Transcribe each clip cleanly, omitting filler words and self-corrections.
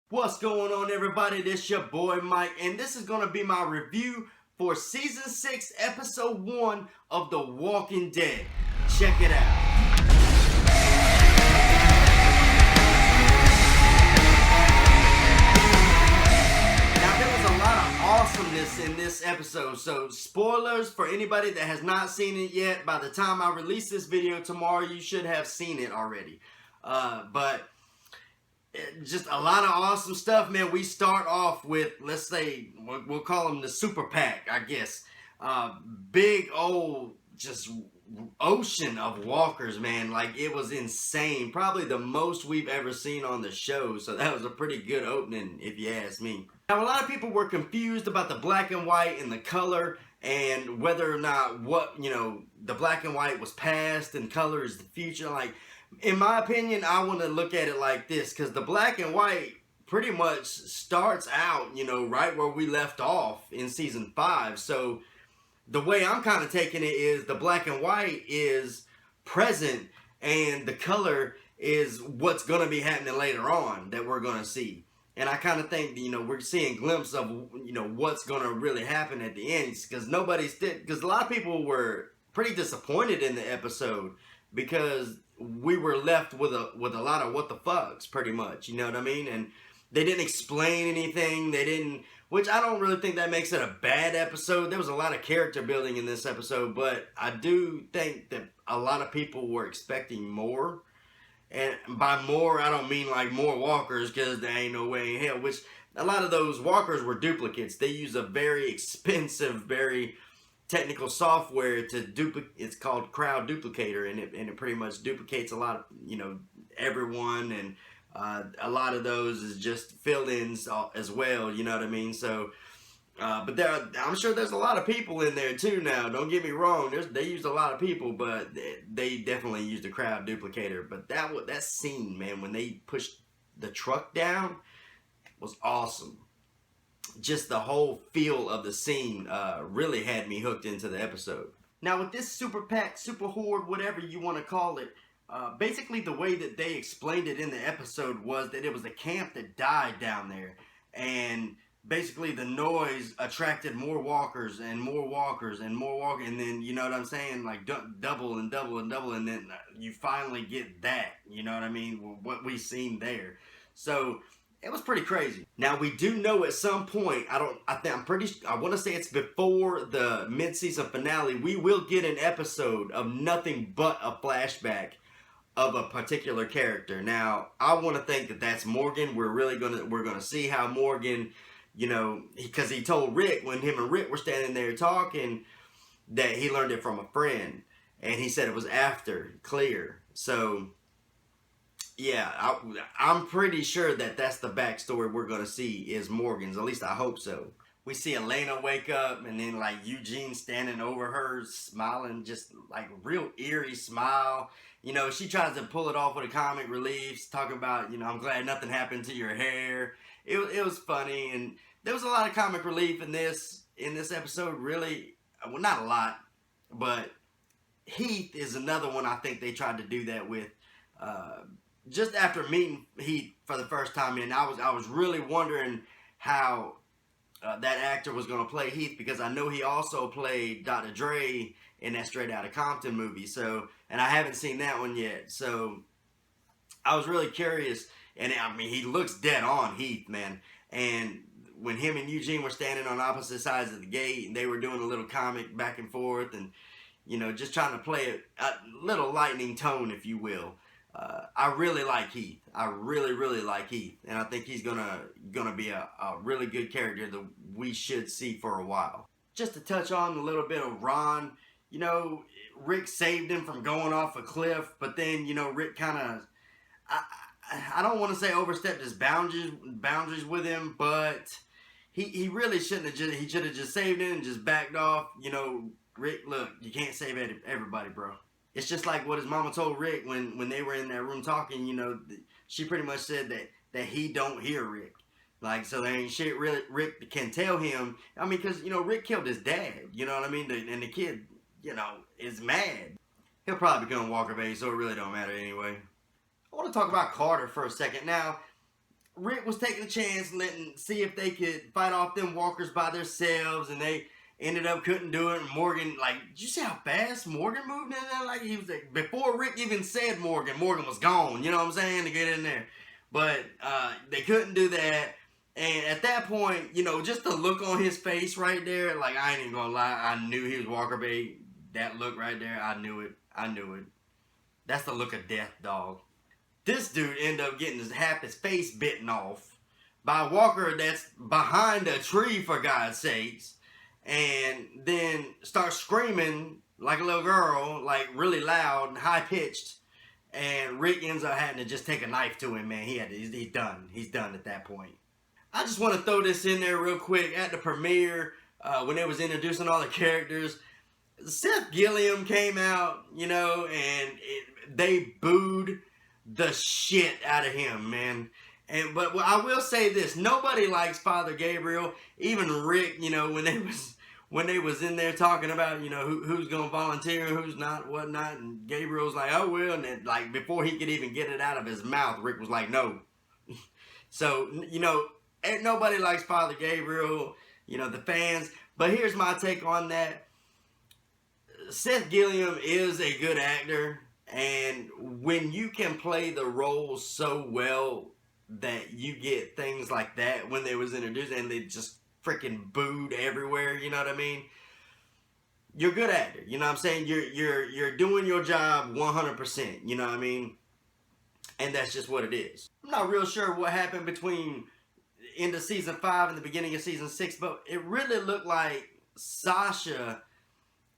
What's going on, everybody? This your boy Mike, and this is going to be my review for Season 6, Episode 1 of The Walking Dead. Check it out. Now, there was a lot of awesomeness in this episode, so spoilers for anybody that has not seen it yet. By the time I release this video tomorrow, you should have seen it already. But just a lot of awesome stuff, man. We start off with, let's say, we'll call them the super pack, I guess. Big old just ocean of walkers, man. Like, it was insane. Probably the most we've ever seen on the show. So that was a pretty good opening, if you ask me. Now, a lot of people were confused about the black and white and the color, and whether or not the black and white was past and color is the future. Like, in my opinion, I want to look at it like this, because the black and white pretty much starts out, right where we left off in season 5. So the way I'm kind of taking it is the black and white is present, and the color is what's going to be happening later on that we're going to see. And I kind of think, we're seeing glimpses of, what's going to really happen at the end, because because a lot of people were pretty disappointed in the episode, because we were left with a lot of what the fucks, pretty much, you know what I mean? And they didn't explain anything, which I don't really think that makes it a bad episode. There was a lot of character building in this episode, but I do think that a lot of people were expecting more. And by more, I don't mean like more walkers, because there ain't no way in hell, which a lot of those walkers were duplicates. They use a very expensive, very technical software to duplicate. It's called Crowd Duplicator, and it pretty much duplicates a lot of everyone, and a lot of those is just fill-ins as well, you know what I mean? So but I'm sure there's a lot of people in there too now, don't get me wrong. They used a lot of people, but they definitely used a Crowd Duplicator. But that scene, man, when they pushed the truck down, was awesome. Just the whole feel of the scene really had me hooked into the episode. Now, with this super pack, super horde, whatever you want to call it, basically the way that they explained it in the episode was that it was a camp that died down there, and basically the noise attracted more walkers and more walkers and more walkers, and then, you know what I'm saying, like double and double and double, and then you finally get that, you know what I mean, what we seen there. So it was pretty crazy. Now, we do know at some point, I want to say it's before the mid-season finale, we will get an episode of nothing but a flashback of a particular character. Now, I want to think that that's Morgan. We're gonna see how Morgan, because he told Rick, when him and Rick were standing there talking, that he learned it from a friend, and he said it was after Clear. So yeah, I'm pretty sure that that's the backstory we're going to see is Morgan's. At least I hope so. We see Elena wake up, and then like Eugene standing over her smiling, just like real eerie smile. She tries to pull it off with a comic relief, talking about, I'm glad nothing happened to your hair. It was funny, and there was a lot of comic relief in this episode, really. Well, not a lot, but Heath is another one I think they tried to do that with. Just after meeting Heath for the first time, and I was really wondering how that actor was going to play Heath, because I know he also played Dr. Dre in that Straight Outta Compton movie. So, and I haven't seen that one yet. So I was really curious, and I mean, he looks dead on, Heath, man. And when him and Eugene were standing on opposite sides of the gate, and they were doing a little comic back and forth, and just trying to play a little lightning tone, if you will. I really like Heath. I really, really like Heath, and I think he's gonna be a really good character that we should see for a while. Just to touch on a little bit of Ron, Rick saved him from going off a cliff, but then Rick kind of, I don't want to say overstepped his boundaries with him, but he really shouldn't have. He should have just saved him and just backed off. Rick, look, you can't save everybody, bro. It's just like what his mama told Rick when they were in that room talking. She pretty much said that he don't hear Rick. Like, so there ain't shit really Rick can tell him. I mean, because, Rick killed his dad. You know what I mean? And the kid, is mad. He'll probably become Walker Bay, so it really don't matter anyway. I want to talk about Carter for a second. Now, Rick was taking a chance, see if they could fight off them walkers by themselves, and they ended up couldn't do it. And Morgan, like, did you see how fast Morgan moved in there? Like, he was like, before Rick even said Morgan was gone. You know what I'm saying, to get in there. But they couldn't do that. And at that point, you know, just the look on his face right there, like, I ain't even gonna lie, I knew he was walker bait. That look right there, I knew it. I knew it. That's the look of death, dog. This dude ended up getting half his face bitten off by a walker that's behind a tree, for God's sakes, and then starts screaming like a little girl, like really loud and high pitched. And Rick ends up having to just take a knife to him, man. He's done. He's done at that point. I just want to throw this in there real quick. At the premiere, when they was introducing all the characters, Seth Gilliam came out, you know, and they booed the shit out of him, man. But I will say this: nobody likes Father Gabriel. Even Rick, you know, when they was in there talking about, you know, who's gonna volunteer, who's not, whatnot, and Gabriel's like, oh well, and then, like, before he could even get it out of his mouth, Rick was like, no. So, you know, ain't nobody likes Father Gabriel, you know, the fans. But here's my take on that. Seth Gilliam is a good actor, and when you can play the role so well that you get things like that when they was introduced and they just freaking booed everywhere, you know what I mean? You're a good actor, you know what I'm saying? You're doing your job 100%, you know what I mean? And that's just what it is. I'm not real sure what happened between end of season 5 and the beginning of season 6, but it really looked like Sasha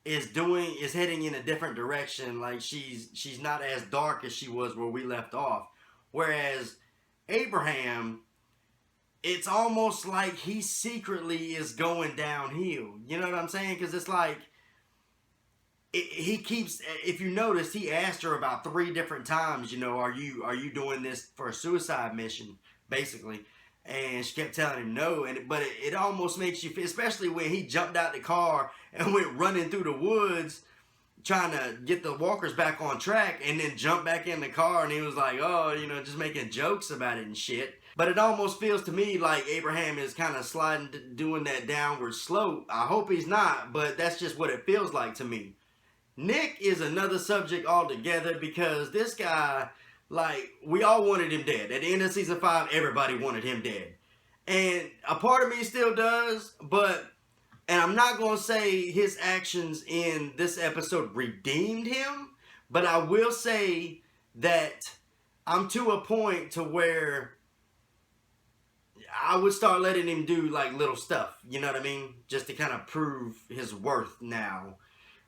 is heading in a different direction. Like, she's not as dark as she was where we left off. Whereas Abraham, it's almost like he secretly is going downhill. You know what I'm saying? Because it's like, he keeps, if you notice, he asked her about 3 different times, you know, are you doing this for a suicide mission, basically? And she kept telling him no, but it almost makes you feel, especially when he jumped out the car and went running through the woods trying to get the walkers back on track, and then jumped back in the car, and he was like, oh, you know, just making jokes about it and shit. But it almost feels to me like Abraham is kind of sliding, doing that downward slope. I hope he's not, but that's just what it feels like to me. Nick is another subject altogether, because this guy, like, we all wanted him dead. At the end of season 5, everybody wanted him dead. And a part of me still does, and I'm not going to say his actions in this episode redeemed him, but I will say that I'm to a point to where I would start letting him do, like, little stuff, you know what I mean? Just to kind of prove his worth now.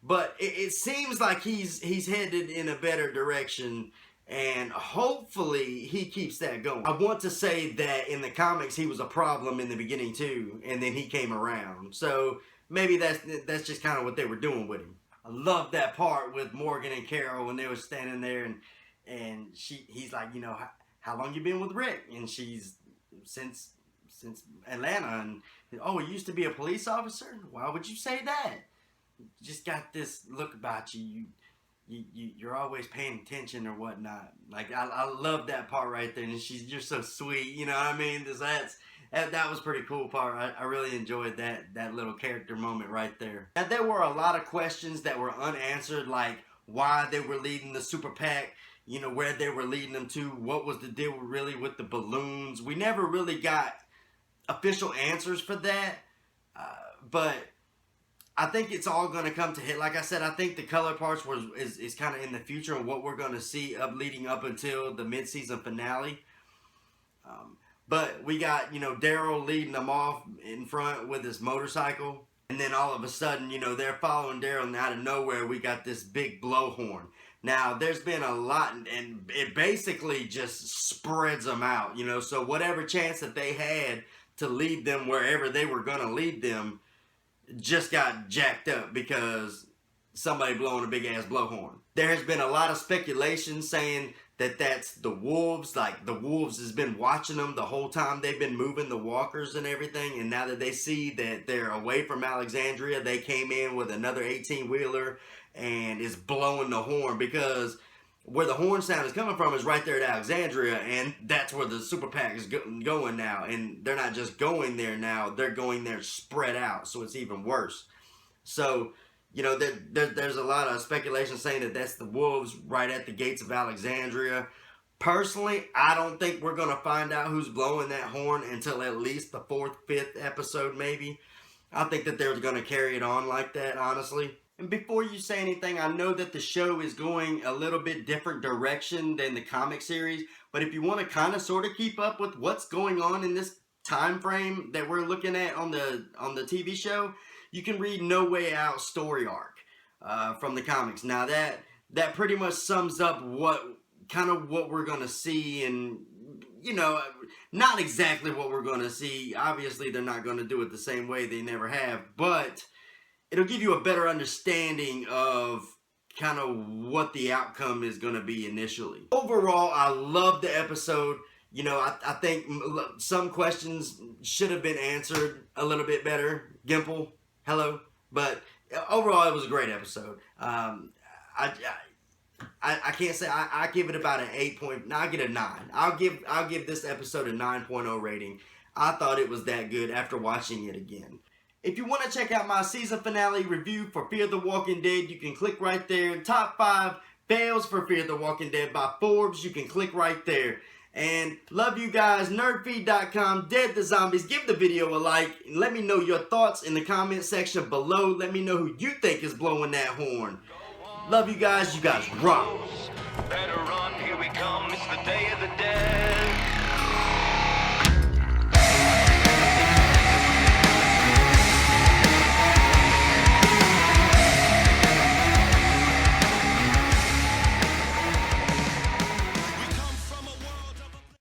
But it seems like he's headed in a better direction, and hopefully he keeps that going. I want to say that in the comics he was a problem in the beginning too, and then he came around. So maybe that's just kind of what they were doing with him. I love that part with Morgan and Carol when they were standing there, and he's like, you know, how long you been with Rick? And she's since Atlanta, and oh, you used to be a police officer? Why would you say that? You just got this look about you. You're always paying attention or whatnot. Like, I love that part right there. And you're so sweet, you know what I mean? That was pretty cool part. I really enjoyed that little character moment right there. And there were a lot of questions that were unanswered, like why they were leading the Super PAC, you know, where they were leading them to, what was the deal really with the balloons. We never really got official answers for that, but I think it's all going to come to hit. Like I said, I think the color parts is kind of in the future and what we're going to see leading up until the mid-season finale. But we got, you know, Daryl leading them off in front with his motorcycle. And then all of a sudden, you know, they're following Daryl, and out of nowhere, we got this big blowhorn. Now, there's been a lot, and it basically just spreads them out, you know. So whatever chance that they had to lead them wherever they were going to lead them just got jacked up because somebody blowing a big ass blowhorn. There has been a lot of speculation saying that that's the wolves. Like, the wolves has been watching them the whole time they've been moving the walkers and everything, and now that they see that they're away from Alexandria, they came in with another 18-wheeler and is blowing the horn, because where the horn sound is coming from is right there at Alexandria, and that's where the Super PAC is going now. And they're not just going there now, they're going there spread out, so it's even worse. So, you know, there's a lot of speculation saying that that's the Wolves right at the gates of Alexandria. Personally, I don't think we're going to find out who's blowing that horn until at least the 4th, 5th episode maybe. I think that they're going to carry it on like that, honestly. And before you say anything, I know that the show is going a little bit different direction than the comic series, but if you want to kind of sort of keep up with what's going on in this time frame that we're looking at on the TV show, you can read No Way Out story arc from the comics. Now that pretty much sums up what we're going to see, and you know, not exactly what we're going to see. Obviously, they're not going to do it the same way, they never have, but it'll give you a better understanding of kind of what the outcome is going to be initially. Overall, I love the episode. You know, I think some questions should have been answered a little bit better. Gimple, hello. But overall, it was a great episode. I can't say I give it about an 8 point. No, I get a 9. I'll give this episode a 9.0 rating. I thought it was that good after watching it again. If you want to check out my season finale review for Fear the Walking Dead, you can click right there. Top 5 fails for Fear the Walking Dead by Forbes. You can click right there. And love you guys. Nerdfeed.com, Dead to Zombies. Give the video a like. And let me know your thoughts in the comment section below. Let me know who you think is blowing that horn. Love you guys. You guys rock. Better run, here we come. It's the Day of the Dead.